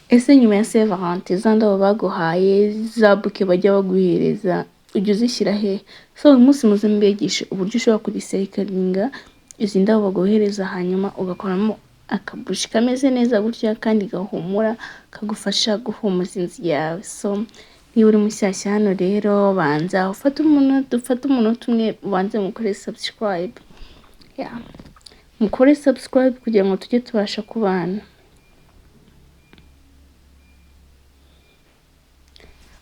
Ese nyuma ya Saint-Valentin za ndabo baguhaye za buke bajya baguhereza ujya uzishyira he? So uyu munsi muze mbigishe uburyo ushobora kurecyclinga izi ndabo baguhereza hanyuma ugakoramo akabuji kameze neza gutya kandi gahumura kagufasha guhumuza inzu yawe. So niba uri mushyashya hano rero banza ufate umunota umwe ubanze mukore subscribe. Mukore subscribe kugira ngo tujye tubasha kubana.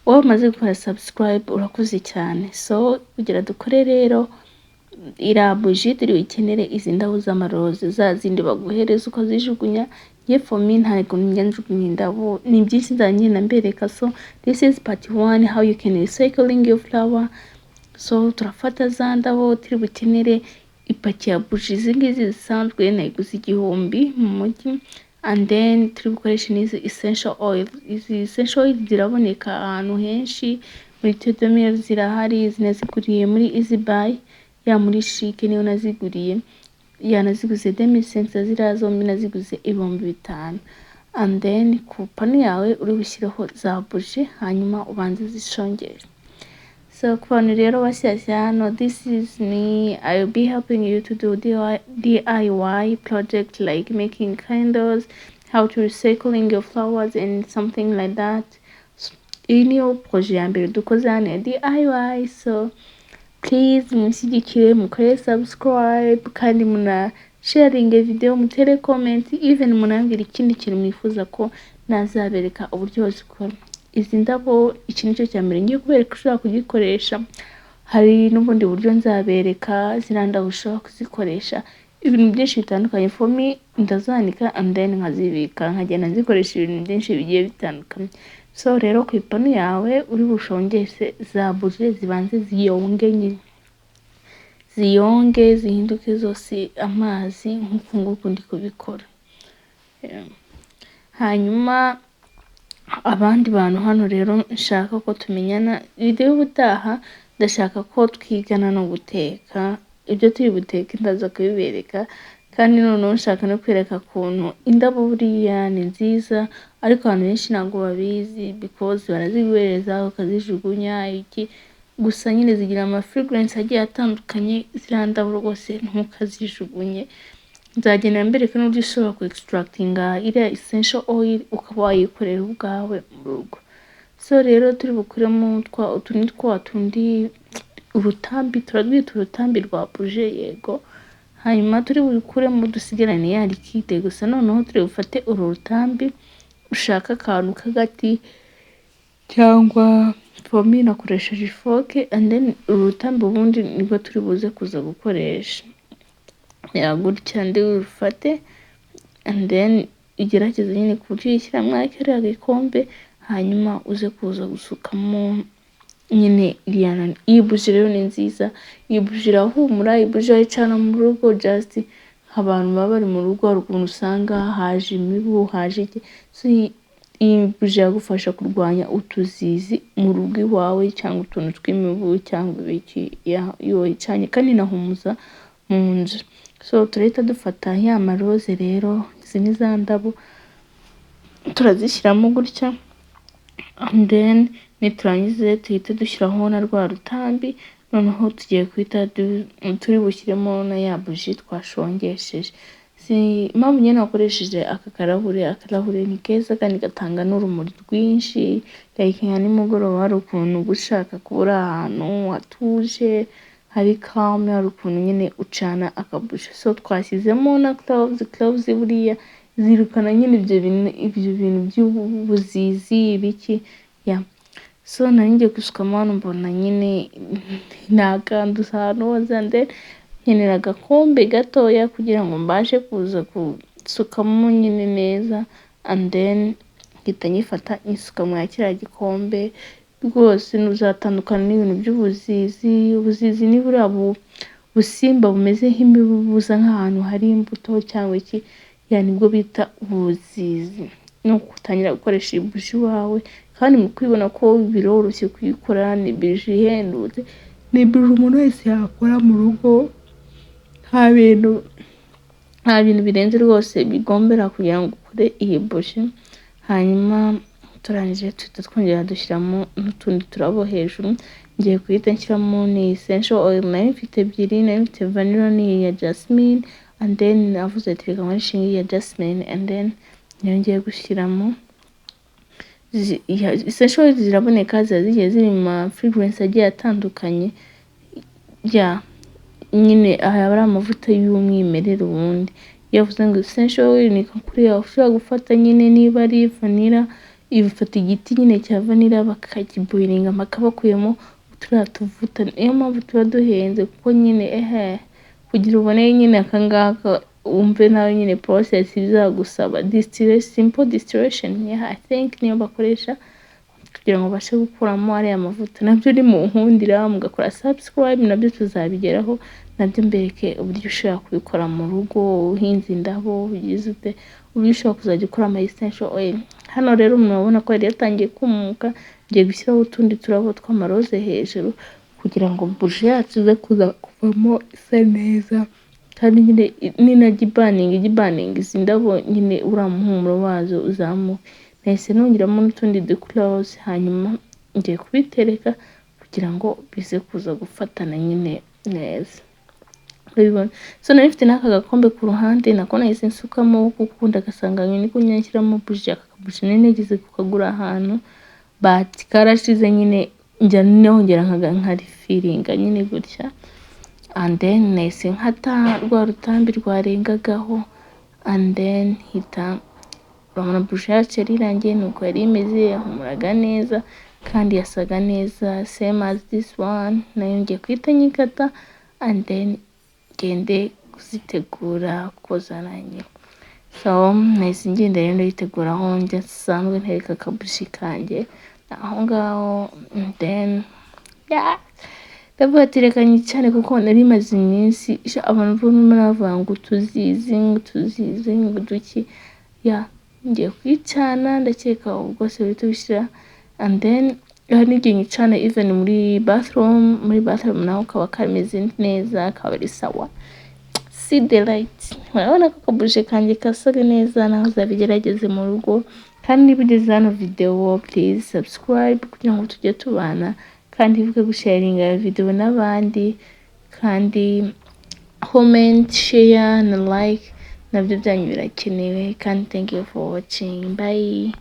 Wowe umaze gukora subscribe urakoze cyane. So kugira dukore rero iriya buji turi bukenere izi ndabo z'amaroze za zindi baguhereza ukazijugunya. Ye for me ntabwo njya njugunya indabo, ni byinshi nzagenda mbereka. So this is part 1 how you can recycling your flower. So turafata za ndabo turi bukenere ipaki ya buji izi ngizi zisanzwe nayiguze 1000 mu mujyi. And then turi bukoresha n'izi essential oil. Izi essential oil ziraboneka ahantu henshi muri Tedomir zirahari, zinaziguriye muri Easy Buy ya muri Chic niyo naziguriye. Naziguze 2500 ziriya zombi naziguze 5000. And then ku panu yawe uri bushyiraho za buji hanyuma ubanze zishongere. So ku bantu rero bashyashya hano, this is me. I will be helping you to do DIY project like making candles, how to recycling your flowers and something like that. Iyi niyo projet ya mbere dukoze hano ya DIY. So please mushyigikire, mukore subscribe kandi muna sharing video, mutere comment, even munambira ikindi kintu mwifuza ko nazabereka uburyo bazikora. Izi ndabo iki nicyo cya mbere ngiye kubereka ushobora kugikoresha. Hari n'ubundi buryo nzabereka ziranda ushobora kuzikoresha ibintu byinshi bitandukanye. For me ndazanika and then nkazibika nkagenda nzikoresha ibintu byinshi bigiye bitandukanye. So rero ku ipanu yawe uri bushongese za buji zibanze ziyonge zihinduke zose amazi nk'uko nguko ndi kubikora. Hanyuma abandi bantu hano rero nshaka ko tumenyana video y'ubutaha, ndashaka ko twigana no guteka. Ibyo turi buteke ndaza kubibereka kandi noneho nshaka no kwereka kuntu indabo buriya ni nziza ariko abantu benshi ntabwo babizi because baraziguhereza ukazijugunya iki gusa nyine zigira ama fragrance agiye atandukanye. Ziriya ndabo rwose ntukazijugunye. Nzagenda mbereka n'uburyo ushobora ku extractinga iriya essential oil ukaba wayikorera ubwawe mu rugo. So rero turi bukuremo tundi urutambi, turarwita urutambi rwa buji yego. Hanyuma turi bukuremo dusigarane ya liquide gusa. Noneho turi bufate uru rutambi ushaka akantu k'agati cyangwa for me nakoresheje ifoke, and then uru rutambi ubundi nibwo turi buze kuza gukoresha. Gutya ndi urufate and then ugerageze nyine ku buryo uyishyira muri kiriya gikombe hanyuma uze kuza gusukamo nyine iriya. Iyi buji rero ni nziza, iyi buji irahumura, iyi buji ayicana mu rugo just abantu baba bari mu rugo hari ukuntu usanga haje imibu haje iki. So iyi buji yagufasha kurwanya utuzizi mu rugo iwawe cyangwa utuntu tw'imibu cyangwa ibiki iyo icanye kandi inahumuza mu nzu. So turahita dufata ya maroze rero, izi ni za ndabo turazishyiramo gutya and then niturangize tuhite dushyiraho na rwa rutambi. Noneho tugiye kwita turi bushyiremo na ya buji twashongesheje. Impamvu nyine nakoresheje aka karahure ni keza kandi gatanga n'urumuri rwinshi like nka nimugoroba hari ukuntu gushaka kubura ahantu hatuje hari calm, hari ukuntu nyine ucana akabuji. So twashyizemo na cloves buriya zirukana nyine ibyo bintu by'ubuzizi ibiki So nari gusukamo hano mbona nyine nakanduza ahantu hose and then nkenera agakombe gatoya kugira ngo mbashe kuza gusukamo nyine neza and then ngita nyifata isuka mu kiriya gikombe. Rwose nuzatandukana n'ibintu by'ubuzizi. Ubuzizi ni buriya busimba bumeze nk'imibu buza nk'ahantu hari imbuto cyangwa iki, nibwo bita ubuzizi. No gutangira gukoresha buji wawe kandi mu kwibona ko biroroshye kuyikora, ni buji ihendutse, ni buji umuntu wese yakora mu rugo. Nta bintu birenze rwose bigombera kugira ngo ukore iyi buji. hanyuma turangije tuhita twongera dushyiramo n'utundi turabo hejuru. Ngiye guhita nshyiramo ni essential oil nari mfite ebyiri, nari mfite vanilla ni ya jasmine, and then navuze ati reka nkoreshe ya jasmine, and then niyo ngiye gushyiramo. Essential oil ziraboneka, zigiye ziri mu ma fragrance agiye atandukanye nyine aya ari amavuta y'umwimerere. Ubundi yavuze ngo essential oil ni kuriya ushobora gufata nyine niba ari vanilla, ifata igiti nyine cya vanilla bakakiboilinga bakabakuyemo turiya tuvuta. Niyo mpamvu tuba duhenze kuko nyine kugira ubone nyine akangaka umve nawe nyine process bizagusaba simple distillation. I think niyo bakoresha kugira ngo bashe gukuramo ariya mavuta. Nabyo ni mu nkundira mugakora subscribe, nabyo tuzabigeraho, nabyo mbereke uburyo ushobora kubikora mu rugo uhinze indabo ugize ute, uburyo ushobora kuzajya ukora ama essential oil. Hano rero murabona ko yari yatangiye kumuka, ngiye gushyiraho utundi turabo tw'amaroze hejuru kugira ngo buji yacu ize kuza kuvamo isa neza, kandi nyine ninagibaninga izi ndabo nyine uriya muhumuro wazo uzamuka. Nahise nongeramo n'utundi duclose, hanyuma ngiye kubitereka kugira ngo bize kuza gufatana nyine neza. So nari mfite n'aka gakombe ku ruhande nako nahise nsukamo kuko ndagasanga nyine ko nyashyiramo buji. Aka kabuji nari nigeze kukagura ahantu but karashize, nyine njya nongera nkarifiringa nyine gutya, and then nahise nkata rwa rutambi rwarengagaho, and then hita urabona buji yacu yari irangiye nuko yari imeze, yahumuraga neza kandi yasaga neza same as this one. Nayo ngiye kwita nyikata and then gende kuzitegura kozananye. So nahise ngenda rero ndayitegura aho njya sanzwe ntereka akabuji kanjye aho ngaho, and then ndavuga ati reka nyicane kuko nari maze iminsi abantu baravuga ngo tuzizi ngo duki ngiye kwicana. Ndakeka ubwose bihita bishyira, and then hari n'igihe nyicana even muri bathroom naho kaba kameze neza, kaba ari sawa. See the light. Murabona ko akabuji kanjye kasaga neza, naho uzabigerageze mu rugo. Kandi niba ugeze hano video please subscribe kugira ngo tujye tubana, kandi ivuge gusharinga video n'abandi, kandi comment, share na like nabyo byanyu birakenewe. Kandi thank you for watching. Bye.